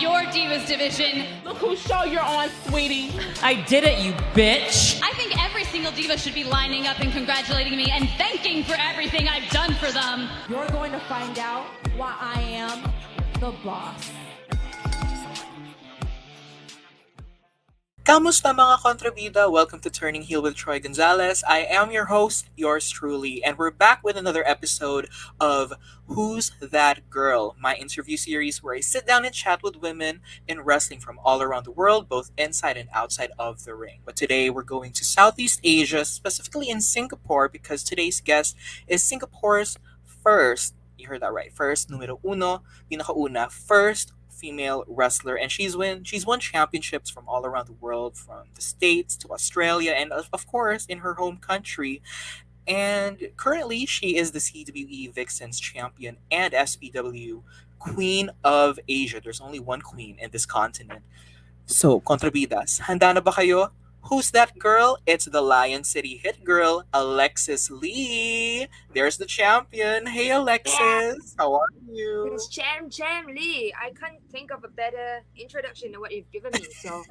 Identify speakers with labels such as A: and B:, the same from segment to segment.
A: your Divas division.
B: Look whose show you're on, sweetie.
C: I did it, you bitch.
A: I think every single diva should be lining up and congratulating me and thanking for everything I've done for them.
B: You're going to find out why I am the boss.
D: Kamusta mga kontrabida? Welcome to Turning Heel with Troy Gonzalez. I am your host, yours truly, and we're back with another episode of Who's That Girl, my interview series where I sit down and chat with women in wrestling from all around the world, both inside and outside of the ring. But today we're going to Southeast Asia, specifically in Singapore, because today's guest is Singapore's first, you heard that right, first, numero uno, pinakauna, first female wrestler, and she's won championships from all around the world, from the States to Australia, and of course in her home country. And currently she is the CWE Vixens champion and SPW Queen of Asia. There's only one queen in this continent. So, kontrabidas, handa na ba kayo? Who's that girl? It's the Lion City hit girl, Alexis Lee. There's the champion. Hey, Alexis. How are you?
E: It's Cham Lee. I can't think of a better introduction than what you've given me. So,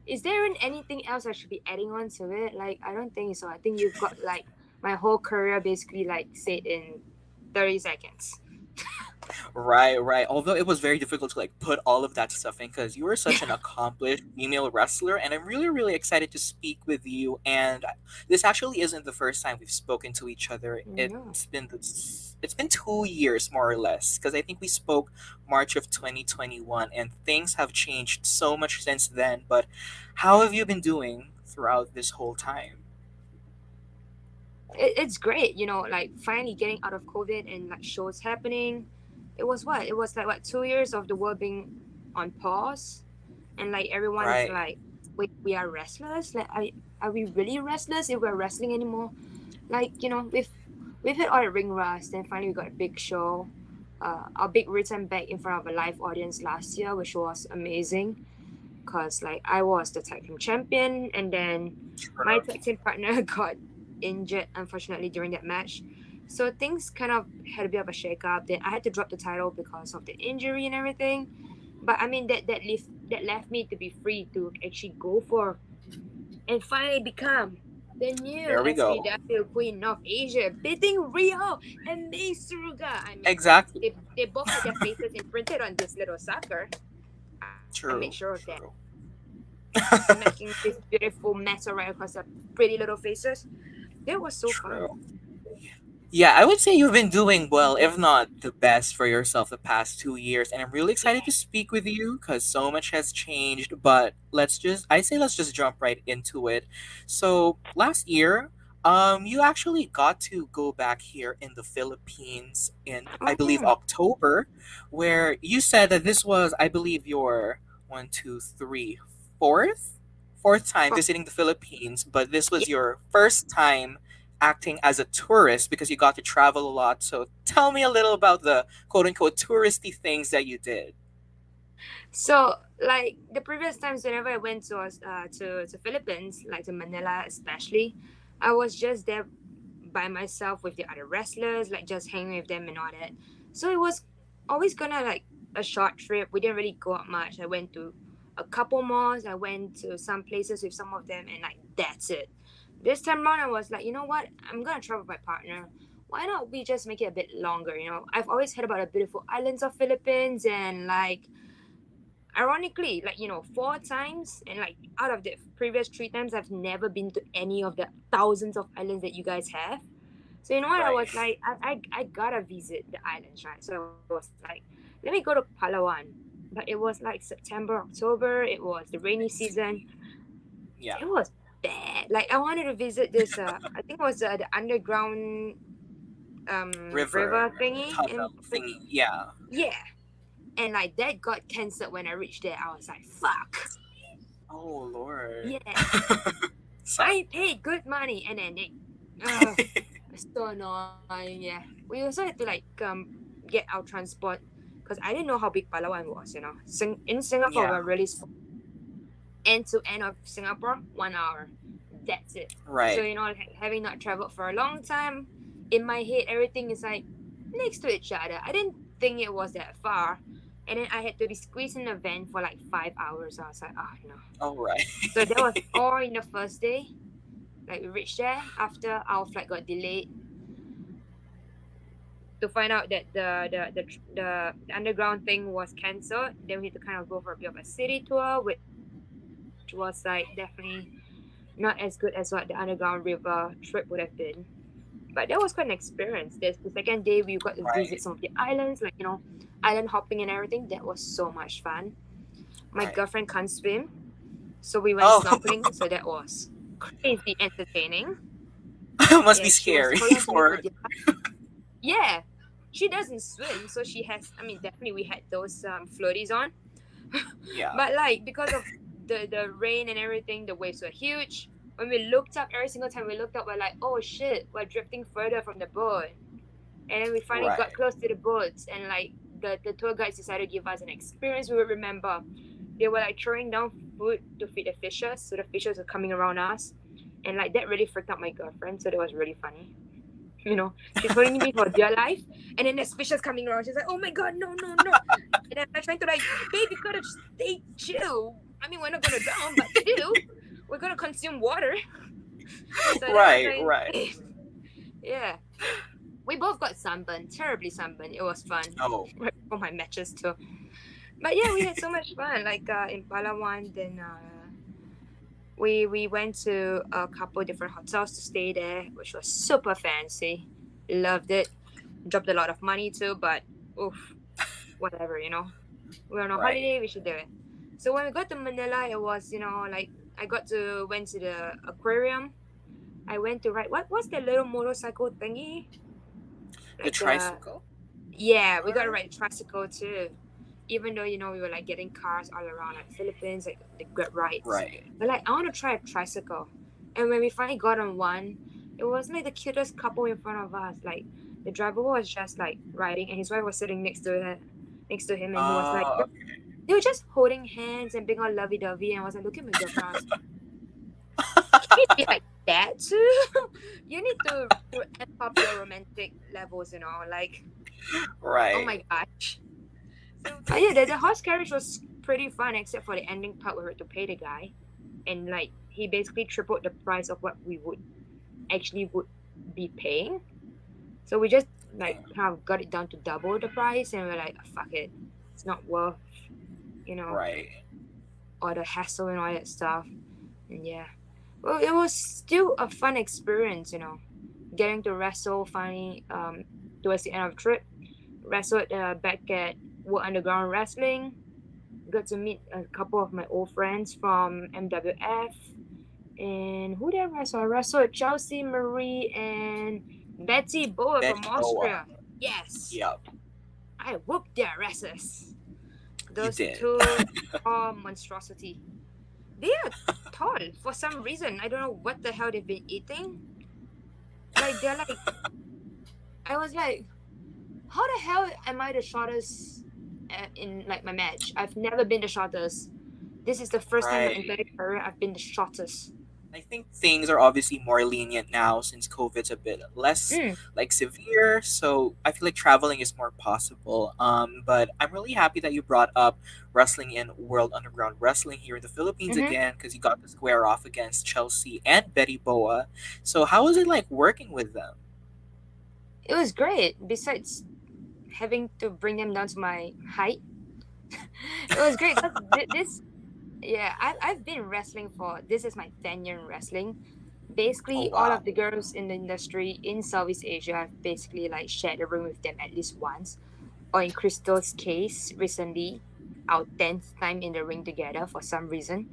E: is there anything else I should be adding on to it? Like, I don't think so. I think you've got like my whole career basically like said in 30 seconds.
D: Right. Although it was very difficult to like put all of that stuff in because you were such an accomplished female wrestler, and I'm really, really excited to speak with you. And this actually isn't the first time we've spoken to each other.
E: No.
D: It's been 2 years more or less because I think we spoke March of 2021, and things have changed so much since then. But how have you been doing throughout this whole time?
E: It's great, like finally getting out of COVID and like shows happening. It was 2 years of the world being on pause, and like everyone's
D: Right.
E: like, wait, we are wrestlers? Like, are we really wrestlers if we're wrestling anymore? Like, we've had all the ring rust, then finally we got a big show, our big return back in front of a live audience last year, which was amazing, cause like I was the tag team champion, and then my tag team partner got injured unfortunately during that match. So things kind of had a bit of a shake up. Then I had to drop the title because of the injury and everything. But I mean that left me to be free to actually go for and finally become the new
D: There we go.
E: SPW Queen of Asia, beating Rio and Mei Suruga. I mean,
D: Exactly.
E: they both had their faces imprinted on this little sucker. I
D: True.
E: made sure of that.
D: True.
E: Making this beautiful mess right across their pretty little faces. That was so fun.
D: True. Yeah, I would say you've been doing well, if not the best for yourself the past 2 years. And I'm really excited to speak with you because so much has changed. But let's just jump right into it. So last year, you actually got to go back here in the Philippines in, I believe,
E: Oh.
D: October, where you said that this was, I believe, your one, two, three, fourth time visiting the Philippines, but this was your first time acting as a tourist because you got to travel a lot. So tell me a little about the quote unquote touristy things that you did.
E: So, like the previous times, whenever I went to Philippines, like to Manila especially, I was just there by myself with the other wrestlers, like just hanging with them and all that. So it was always gonna like a short trip. We didn't really go out much. I went to a couple malls. I went to some places with some of them, and like that's it. This time around, I was like, you know what? I'm gonna travel with my partner. Why not we just make it a bit longer? I've always heard about the beautiful islands of Philippines, and like, ironically, like 4 times, and like out of the previous 3 times, I've never been to any of the thousands of islands that you guys have. So you know what? I was
D: Right.
E: like, I gotta visit the islands, right? So I was like, let me go to Palawan. But it was like September, October. It was the rainy season.
D: Yeah.
E: It was bad. Like I wanted to visit this. I think it was the underground river thingy.
D: Tunnel thingy. Yeah.
E: Yeah, and like that got cancelled when I reached there. I was like, fuck.
D: Oh Lord.
E: Yeah,
D: So-
E: I paid good money, and then they, it's so annoying. Yeah, we also had to like get our transport because I didn't know how big Palawan was. In Singapore
D: Yeah.
E: we're really small. End to end of Singapore, 1 hour. That's it.
D: Right.
E: So having not traveled for a long time, in my head everything is like next to each other. I didn't think it was that far, and then I had to be squeezed in a van for like 5 hours. I was like, oh no.
D: All right.
E: So that was all in the first day. Like we reached there after our flight got delayed to find out that the underground thing was cancelled. Then we had to kind of go for a bit of a city tour, which was like definitely not as good as what the underground river trip would have been. But that was quite an experience. There's the second day we got to visit some of
D: Right.
E: the islands, like island hopping and everything. That was so much fun. My
D: Right.
E: girlfriend can't swim, so we went
D: Oh,
E: snorkeling. So that was crazy entertaining.
D: must be
E: Yeah, she was
D: scary
E: holding on to me for
D: for.
E: dear life. Yeah, she doesn't swim, so she has. I mean, definitely we had those floaties on,
D: Yeah.
E: but like because of the rain and everything, the waves were huge. When we looked up, every single time we looked up, we're like, oh shit, we're drifting further from the boat. And then we finally got
D: Right.
E: close to the boats, and like the tour guides decided to give us an experience we would remember. They were like throwing down food to feed the fishes, so the fishes were coming around us, and like that really freaked out my girlfriend. So that was really funny. She's holding me for dear life, and then there's fishes coming around. She's like, "Oh my god, no, no, no!" And then I'm trying to like, "Babe, you gotta stay chill. I mean, we're not gonna drown, but still, we're gonna consume water." So that was
D: Right. Right.
E: like, yeah. We both got sunburned, terribly sunburned. It was fun.
D: Oh.
E: Right for my matches too. But yeah, we had so much fun. Like in Palawan, then we went to a couple different hotels to stay there, which was super fancy. Loved it. Dropped a lot of money too, but oof, whatever. We're on a
D: Right.
E: holiday, we should do it. So when we got to Manila, it was like I went to the aquarium. I went to ride what's the little motorcycle thingy?
D: The
E: Like the
D: tricycle.
E: Yeah, we got to
D: Or.
E: ride a tricycle too. Even though we were like getting cars all around like Philippines, like the good rides.
D: Right.
E: But like I want to try a tricycle. And when we finally got on one, it was like the cutest couple in front of us. Like the driver was just like riding, and his wife was sitting next to him, and he was like,
D: Oh.
E: they were just holding hands and being all lovey-dovey, and I was like, look at my girlfriend. I was like, can you be like that too? You need to amp up your romantic levels, like, oh
D: Right.
E: my gosh. But yeah, the horse carriage was pretty fun, except for the ending part where we had to pay the guy, and like he basically tripled the price of what we would be paying. So we just like kind of got it down to double the price, and we're like, fuck it, it's not worth, you know,
D: Right.
E: all the hassle and all that stuff. And yeah, well, it was still a fun experience, getting to wrestle finally towards the end of the trip. Wrestled back at World Underground Wrestling. Got to meet a couple of my old friends from MWF. And who did I wrestle? I wrestled Chelsea Marie and Betty Boa
D: Betty
E: from
D: Boa.
E: Austria. Yes,
D: Yep.
E: I whooped their asses.
D: You
E: Those
D: did.
E: two are monstrosity. They are tall for some reason. I don't know what the hell they've been eating. Like they're like, I was like, how the hell am I the shortest in like my match? I've never been the shortest. This is the first time in my
D: Right.
E: entire career I've been the shortest.
D: I think things are obviously more lenient now since COVID's a bit less
E: Mm.
D: like severe. So I feel like traveling is more possible. But I'm really happy that you brought up wrestling in World Underground Wrestling here in the Philippines
E: Mm-hmm.
D: again, because you got to square off against Chelsea and Betty Boa. So how was it like working with them?
E: It was great. Besides having to bring them down to my height, it was great because this. Yeah, I've been wrestling for this is my 10th year in wrestling.
D: Oh
E: Basically, all
D: wow.
E: of the girls in the industry in Southeast Asia have basically like shared a room with them at least once. Or in Crystal's case, recently, our 10th time in the ring together for some reason.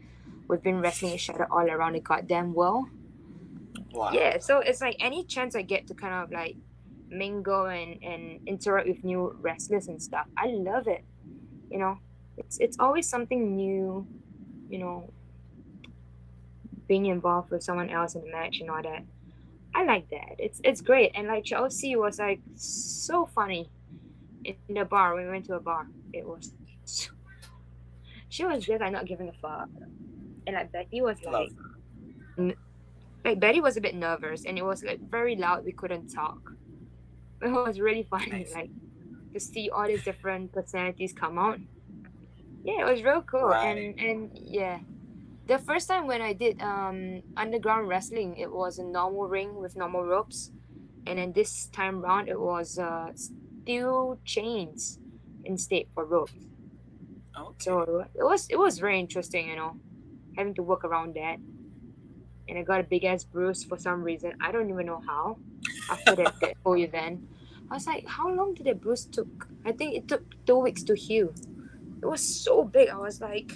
E: We've been wrestling each other all around the goddamn world.
D: Wow.
E: Yeah, so it's like any chance I get to kind of like mingle and interact with new wrestlers and stuff, I love it. You know, it's always something new. You know, being involved with someone else in the match and all that. I like that. It's great. And like Chelsea was like so funny in the bar when we went to a bar. It was she was just like not giving a fuck. And like Betty was
D: Love.
E: like Betty was a bit nervous and it was like very loud. We couldn't talk. It was really funny.
D: Nice.
E: Like to see all these different personalities come out. Yeah, it was real cool.
D: Right.
E: And yeah, the first time when I did underground wrestling, it was a normal ring with normal ropes, and then this time round it was steel chains instead for ropes. So
D: Okay.
E: it was very interesting, having to work around that. And I got a big ass bruise for some reason. I don't even know how. After that whole event, I was like, how long did that bruise took? I think it took 2 weeks to heal. It was so big. I was like,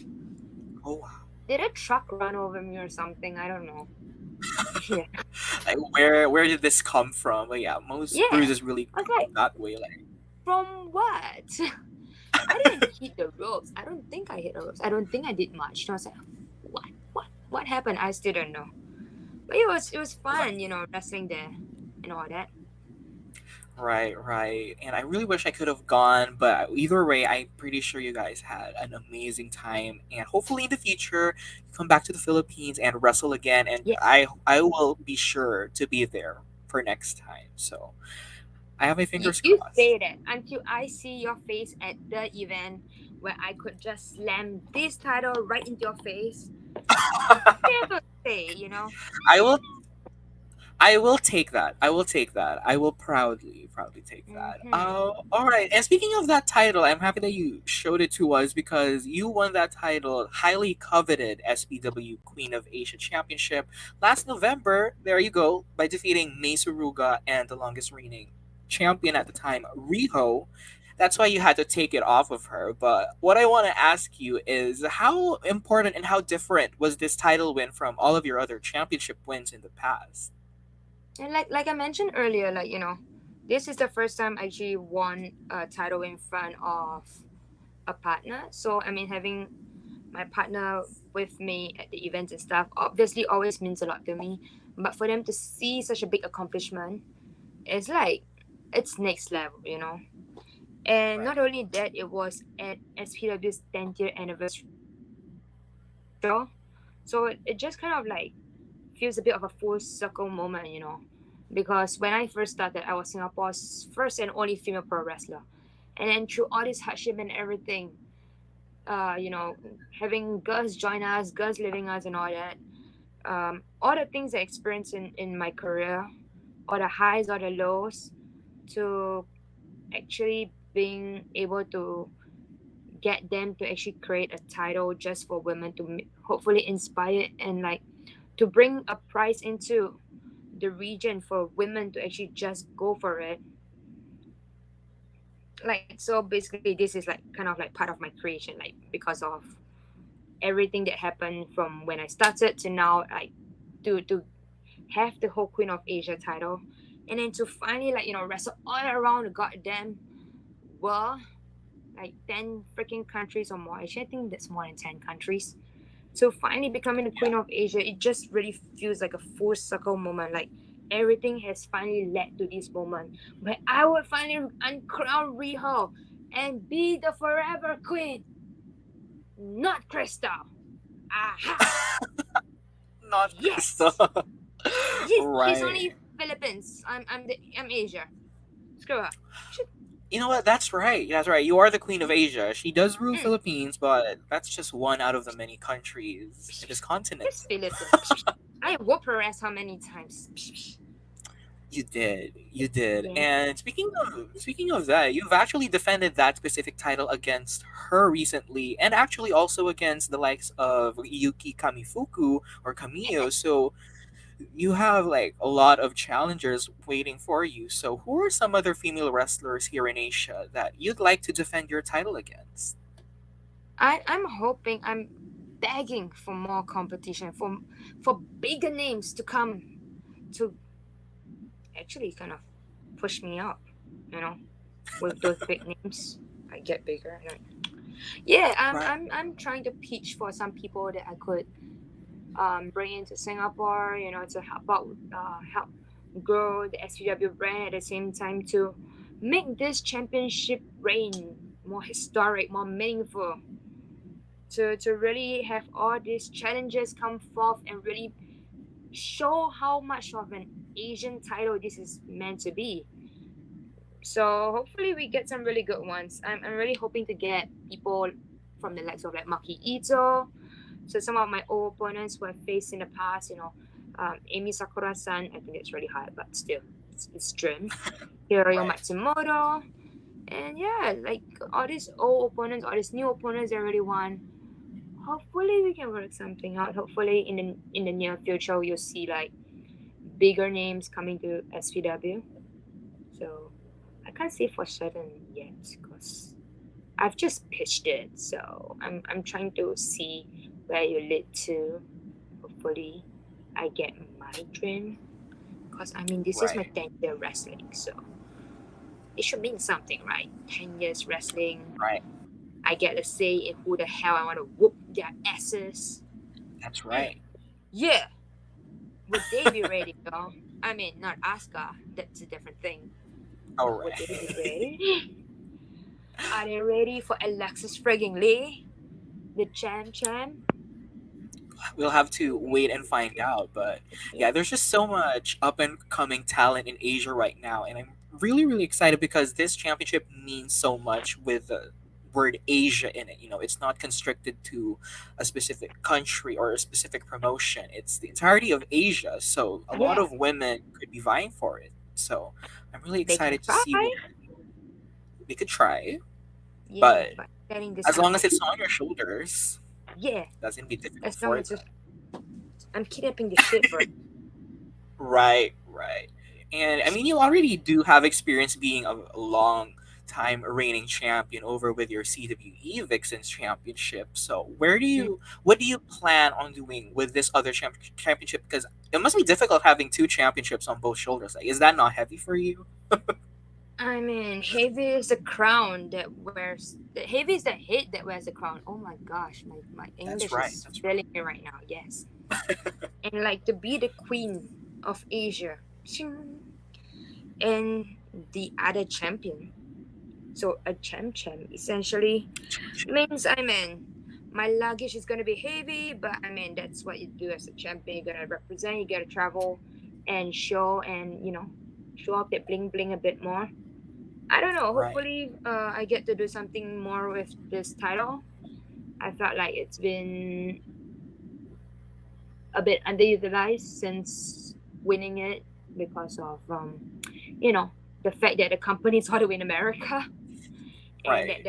D: Oh wow.
E: did a truck run over me or something? I don't know. Yeah.
D: Like where did this come from? But yeah, most
E: Yeah.
D: bruises really
E: I was
D: come
E: like,
D: from that way. Like
E: from what? I didn't hit the ropes. I don't think I hit the ropes. I don't think I did much. And I was like, what? What happened? I still don't know. But it was fun, wrestling there and all that.
D: right, right. And I really wish I could have gone, but either way, I'm pretty sure you guys had an amazing time. And hopefully in the future, you come back to the Philippines and wrestle again. And
E: Yes.
D: I will be sure to be there for next time. So I have my
E: You,
D: fingers
E: you
D: crossed.
E: say that until I see your face at the event where I could just slam this title right into your face. Never say.
D: I will I will take that. I will take that. I will proudly take that.
E: Mm-hmm.
D: All right. And speaking of that title, I'm happy that you showed it to us because you won that title, highly coveted SPW Queen of Asia Championship last November. There you go, by defeating May Suruga and the longest reigning champion at the time, Riho. That's why you had to take it off of her. But what I want to ask you is how important and how different was this title win from all of your other championship wins in the past?
E: And like I mentioned earlier, this is the first time I actually won a title in front of a partner. So I mean, having my partner with me at the events and stuff obviously always means a lot to me. But for them to see such a big accomplishment, it's like it's next level. And
D: Right.
E: not only that, it was at SPW's 10th year anniversary show. So it just kind of like feels a bit of a full circle moment. Because when I first started, I was Singapore's first and only female pro wrestler. And then through all this hardship and everything, having girls join us, girls leaving us, and all the things I experienced in my career, all the highs, all the lows, to actually being able to get them to actually create a title just for women to hopefully inspire and like to bring a prize into the region for women to actually just go for it. Like, so basically this is like kind of like part of my creation, like because of everything that happened from when I started to now, like to have the whole Queen of Asia title, and then to finally wrestle all around the goddamn world, like 10 freaking countries or more. Actually, I think that's more than 10 countries. So finally becoming the Queen of Asia, it just really feels like a full circle moment. Like everything has finally led to this moment where I will finally uncrown Riho and be the forever queen, not Crystal. Aha!
D: Not Crystal.
E: Yes, she's
D: Right.
E: only Philippines. I'm Asia. Screw her. Shit.
D: You know what? That's right. That's right. You are the Queen of Asia. She does rule
E: Mm.
D: Philippines, but that's just one out of the many countries in this
E: Just
D: continent.
E: Philippines. I whoop her ass how many times?
D: You did. You did.
E: Yeah.
D: And speaking of that, you've actually defended that specific title against her recently, and actually also against the likes of Yuki Kamifuku or Kamiyo. So you have like a lot of challengers waiting for you. So who are some other female wrestlers here in Asia that you'd like to defend your title against?
E: I'm hoping, I'm begging for more competition, for bigger names to come to actually kind of push me up, you know, with those big names. I get bigger. Yeah,
D: Right.
E: I'm trying to pitch for some people that I could bring into Singapore, to help grow the SPW brand at the same time to make this championship reign more historic, more meaningful, to really have all these challenges come forth and really show how much of an Asian title this is meant to be. So hopefully we get some really good ones. I'm really hoping to get people from the likes of like Maki Ito. So some of my old opponents who I've faced in the past, Amy Sakura-san, I think it's really hard, but still, it's dream. Hiroyo
D: Right.
E: Matsumoto, and yeah, like all these old opponents, all these new opponents that already won. Hopefully we can work something out. Hopefully in the near future you'll see like bigger names coming to SPW. So I can't say for certain yet because I've just pitched it. So I'm trying to see where you lead to. Hopefully I get my dream because I mean this is my
D: Right.
E: 10-year wrestling, so it should mean something, right? 10 years wrestling.
D: Right.
E: I get to say in who the hell I want to whoop their asses.
D: That's
E: Mm,
D: right.
E: yeah, would they be ready, though? I mean, not Asuka. That's a different thing.
D: All
E: But would they be
D: right.
E: ready? Are they ready for Alexis frigging Lee, the champ?
D: We'll have to wait and find out. But
E: Yeah,
D: yeah, there's just so much up and coming talent in Asia right now, and I'm really, really excited because this championship means so much with the word Asia in it. It's not constricted to a specific country or a specific promotion. It's the entirety of Asia, so a lot
E: yeah,
D: of women could be vying for it. So I'm really
E: they can
D: excited to
E: try.
D: see what we could try,
E: Yeah,
D: but
E: but getting this
D: as
E: kind
D: long
E: of
D: as it's on your shoulders,
E: yeah,
D: that's gonna be difficult
E: as long
D: for
E: as
D: them.
E: I'm kidnapping the shit for it.
D: Right, right. And I mean, you already do have experience being a long time reigning champion over with your CWE Vixens championship. So, what do you plan on doing with this other championship? Because it must be difficult having two championships on both shoulders. Like, is that not heavy for you?
E: I mean, heavy is the crown that wears. The heavy is the head that wears the crown. Oh my gosh, my
D: That's
E: English
D: right.
E: is
D: That's
E: failing me right now. Yes, and like to be the queen of Asia, Shing. And the other champion. So a champ essentially means I mean my luggage is gonna be heavy, but I mean that's what you do as a champion. You gotta represent. You gotta travel and show and show off that bling bling a bit more. I don't know.
D: right.
E: Hopefully, I get to do something more with this title. I felt like it's been a bit underutilized since winning it because of you know, the fact that the company is all the way in America and that
D: Right.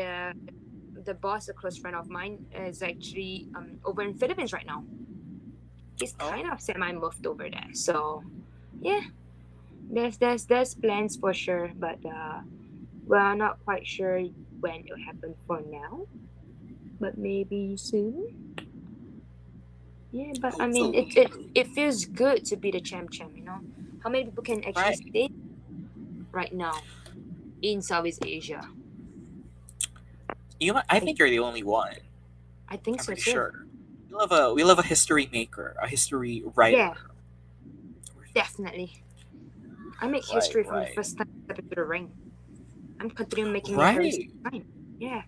E: the boss, a close friend of mine, is actually over in Philippines right now. He's
D: Oh,
E: kind of semi moved over there. So yeah, there's plans for sure, but we're not quite sure when it'll happen for now. But maybe soon. Yeah, but I mean, it
D: hopefully.
E: it, it feels good to be the champ. How many people can actually
D: Right.
E: stay right now in Southeast Asia?
D: I
E: I,
D: think you're the only one.
E: I think
D: I'm
E: so
D: pretty
E: too.
D: sure. We love a history maker, a history
E: Yeah,
D: writer.
E: definitely. I make
D: Right,
E: history from the
D: right.
E: first time I stepped into the ring. I'm continuing making it every
D: Right.
E: single time. Yeah,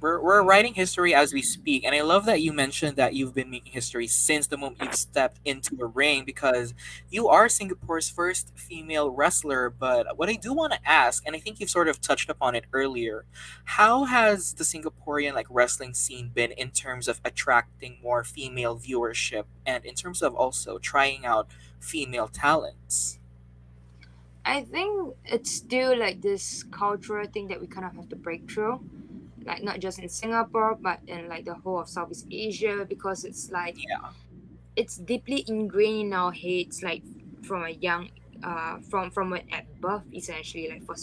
D: We're writing history as we speak, and I love that you mentioned that you've been making history since the moment you've stepped into a ring because you are Singapore's first female wrestler. But what I do want to ask, and I think you've sort of touched upon it earlier, how has the Singaporean wrestling scene been in terms of attracting more female viewership and in terms of also trying out female talents?
E: I think it's still like this cultural thing that we kind of have to break through. Like not just in Singapore, but in like the whole of Southeast Asia, because it's like
D: Yeah,
E: it's deeply ingrained in our heads, like from a young, from at birth, essentially, like for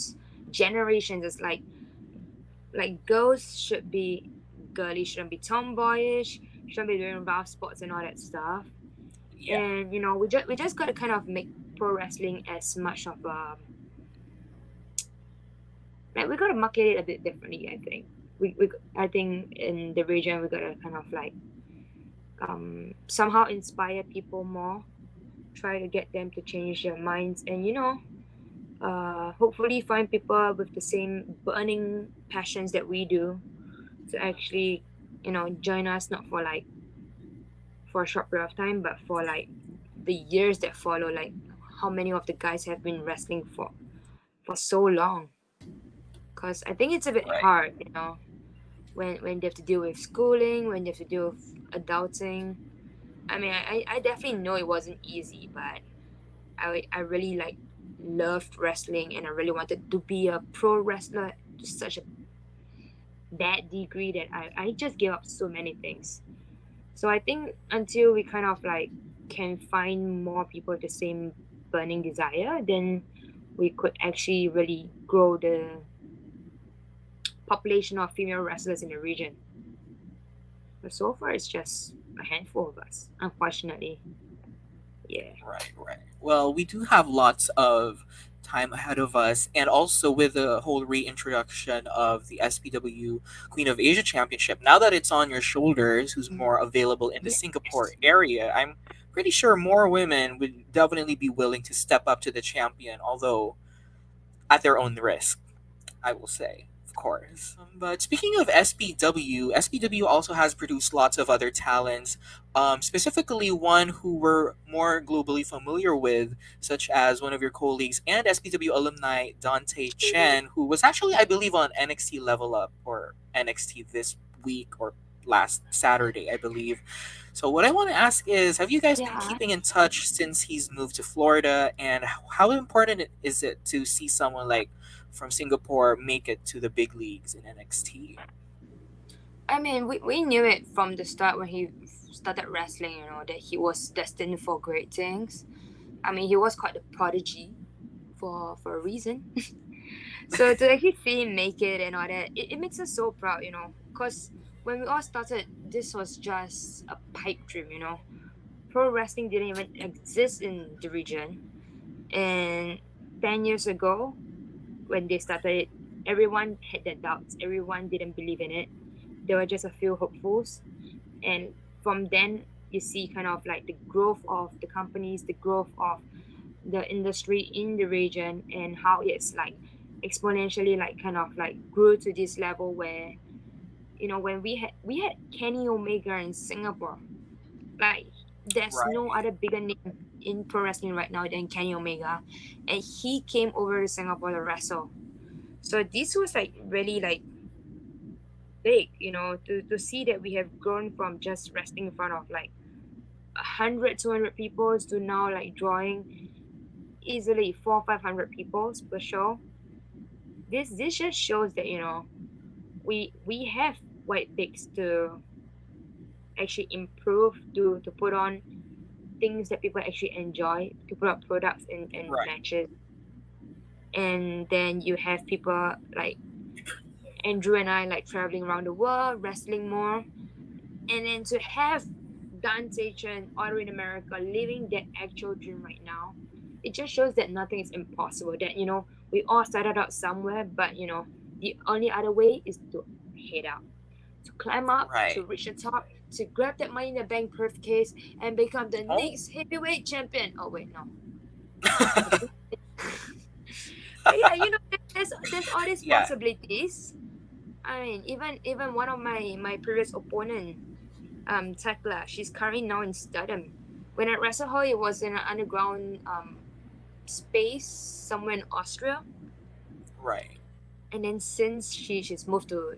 E: generations. It's like girls should be girly, shouldn't be tomboyish, shouldn't be doing rough sports and all that stuff.
D: yeah,
E: And we just got to kind of make pro wrestling as much of like we got to market it a bit differently. I think I think in the region we got to kind of like somehow inspire people more, try to get them to change their minds, and hopefully find people with the same burning passions that we do to actually join us, not for like for a short period of time, but for like the years that follow, like how many of the guys have been wrestling for for so long. Cause I think it's a bit
D: Right.
E: hard, when they have to deal with schooling, when they have to deal with adulting. I mean, I definitely know it wasn't easy, but I really like loved wrestling, and I really wanted to be a pro wrestler to such a bad degree that I just gave up so many things. So I think until we kind of like can find more people with the same burning desire, then we could actually really grow the population of female wrestlers in the region. But so far, it's just a handful of us, unfortunately. Yeah.
D: Right, right. Well, we do have lots of time ahead of us, and also with the whole reintroduction of the SPW Queen of Asia Championship. Now that it's on your shoulders, who's more available in the Singapore
E: Yes.
D: area, I'm pretty sure more women would definitely be willing to step up to the champion, although at their own risk. I will say, of course. But speaking of SPW also has produced lots of other talents, specifically one who we're more globally familiar with, such as one of your colleagues and SPW alumni, Dante Chen, who was actually, I believe, on NXT Level Up or NXT this week or last Saturday, I believe. So, what I want to ask is, have you guys been
E: Yeah.
D: keeping in touch since he's moved to Florida? And how important is it to see someone like from Singapore make it to the big leagues in NXT?
E: I mean, we knew it from the start when he started wrestling, that he was destined for great things. I mean, he was quite a prodigy for a reason. So to actually see him make it and all that, it makes us so proud, because when we all started, this was just a pipe dream. Pro wrestling didn't even exist in the region. And 10 years ago, when they started it, everyone had their doubts. Everyone didn't believe in it. There were just a few hopefuls. And from then, you see kind of like the growth of the companies, the growth of the industry in the region, and how it's like exponentially like kind of like grew to this level where when we had Kenny Omega in Singapore. Like, there's no
D: Right,
E: other bigger name in pro wrestling right now than Kenny Omega, and he came over to Singapore to wrestle. So this was like really like big, to see that we have grown from just wrestling in front of like 100, 200 people to now like drawing easily 400, 500 people per show. This just shows that we have white pigs to actually improve, to put on things that people actually enjoy, to put up products and
D: right,
E: matches. And then you have people like Andrew and I like traveling around the world, wrestling more. And then to have Dante Chen all in America living that actual dream right now, it just shows that nothing is impossible. That we all started out somewhere, but the only other way is to head out, to climb up, to
D: right.
E: reach the top, to grab that money in the bank briefcase and become the
D: Oh,
E: next heavyweight champion. Oh wait, no. But yeah, there's all these
D: yeah,
E: possibilities. I mean, even one of my previous opponent, Tekla, she's currently now in Stardom. When I wrestled her, it was in an underground space somewhere in Austria.
D: right,
E: And then since she's moved to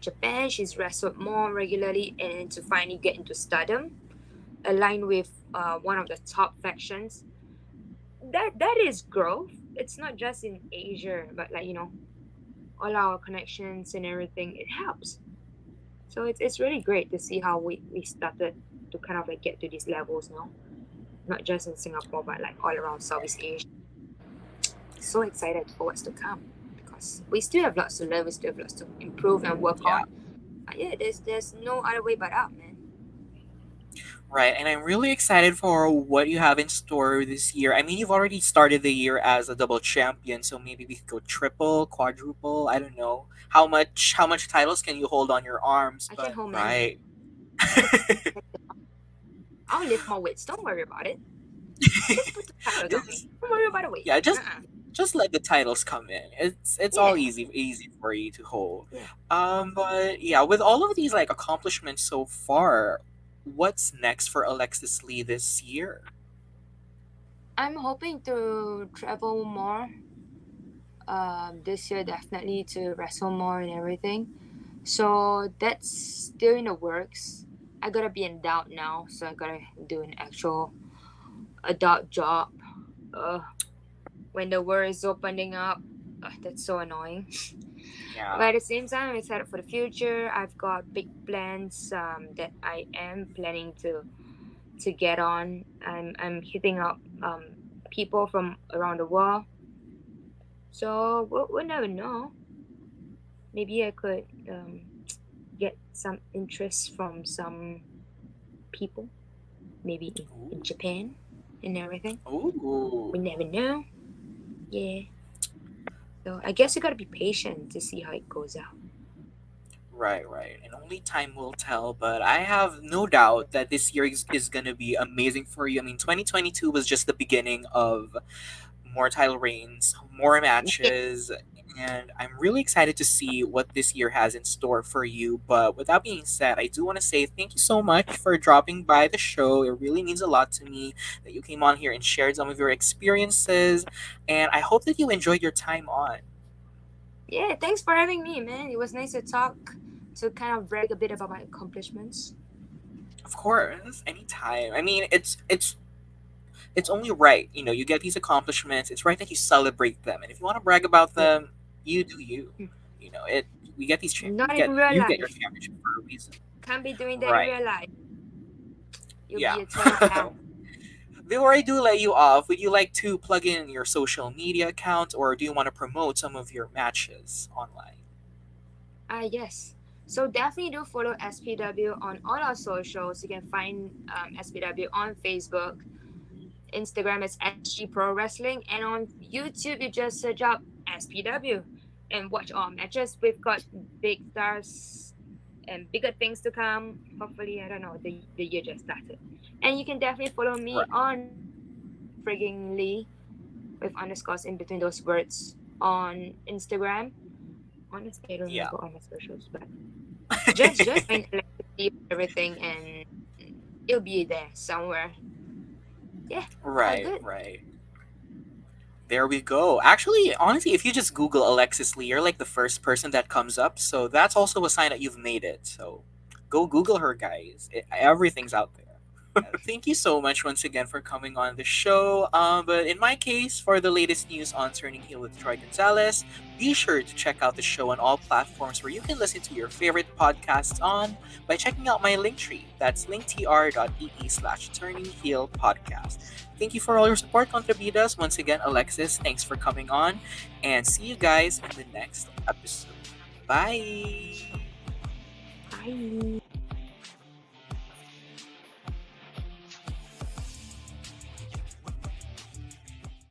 E: Japan, she's wrestled more regularly, and to finally get into Stardom, aligned with one of the top factions. That is growth. It's not just in Asia, but like all our connections and everything. It helps. So it's really great to see how we started to kind of like get to these levels now, not just in Singapore, but like all around Southeast Asia. So excited for what's to come, because we still have lots to learn, we still have lots to improve and work
D: yeah,
E: on. But yeah, there's no other way but up, man.
D: right. And I'm really excited for what you have in store this year. I mean, you've already started the year as a double champion, so maybe we could go triple, quadruple. I don't know how much titles can you hold on your arms,
E: I can
D: but
E: hold many.
D: right.
E: I'll lift more weights. Don't worry about it. Just put the titles on me.
D: just
E: Don't worry about the weight.
D: yeah, just
E: Uh-uh.
D: just let the titles come in. It's all
E: Yeah,
D: easy for you to hold.
E: yeah.
D: But yeah, with all of these like accomplishments so far, what's next for Alexis Lee this year?
E: I'm hoping to travel more, this year definitely to wrestle more and everything. So that's still in the works. I gotta be an adult now, so I gotta do an actual adult job. Uh, when the world is opening up, that's so annoying. But
D: Yeah.
E: at the same time, I'm excited for the future. I've got big plans that I am planning to get on. I'm hitting up people from around the world. So we'll never know. Maybe I could get some interest from some people, maybe in
D: Ooh.
E: Japan and everything.
D: Ooh.
E: We never know. Yeah. So I guess you gotta be patient to see how it goes out.
D: Right, right. And only time will tell, but I have no doubt that this year is going to be amazing for you. I mean, 2022 was just the beginning of more title reigns, more
E: Yeah.
D: matches, and I'm really excited to see what this year has in store for you. But with that being said, I do want to say thank you so much for dropping by the show. It really means a lot to me that you came on here and shared some of your experiences, and I hope that you enjoyed your time on.
E: Yeah. Thanks for having me, man. It was nice to talk, to kind of brag a bit about my accomplishments.
D: Of course, anytime. I mean, it's only right. You know, you get these accomplishments. It's right that you celebrate them, and if you want to brag about
E: Yeah.
D: them, you do you.
E: Hmm.
D: You know, it. We get these.
E: Not in real
D: You get your
E: life.
D: championship for a reason.
E: Can't be doing that in
D: Right.
E: real life. You'll
D: Yeah.
E: be a typecast.
D: Before I do let you off, would you like to plug in your social media account, or do you want to promote some of your matches online?
E: Yes. So definitely do follow SPW on all our socials. You can find SPW on Facebook, Instagram is SG Pro Wrestling, and on YouTube you just search up SPW and watch all matches. We've got big stars and bigger things to come. Hopefully, I don't know, the year just started. And you can definitely follow me
D: Right.
E: on frigging Lee with underscores in between those words on Instagram. Honestly, I don't
D: Yeah.
E: remember all my socials, but just find Alexis Lee everything and it'll be there somewhere. Yeah, all
D: Right.
E: good.
D: Right. There we go. Actually, honestly, if you just Google Alexis Lee, you're like the first person that comes up. So that's also a sign that you've made it. So go Google her, guys. Everything's out there. Thank you so much once again for coming on the show. But in my case, for the latest news on Turning Heel with Troy Gonzalez, be sure to check out the show on all platforms where you can listen to your favorite podcasts on by checking out my link tree. That's linktr.ee/turning heel podcast. Thank you for all your support, Contributas. Once again, Alexis, thanks for coming on. And see you guys in the next episode. Bye.
E: Bye.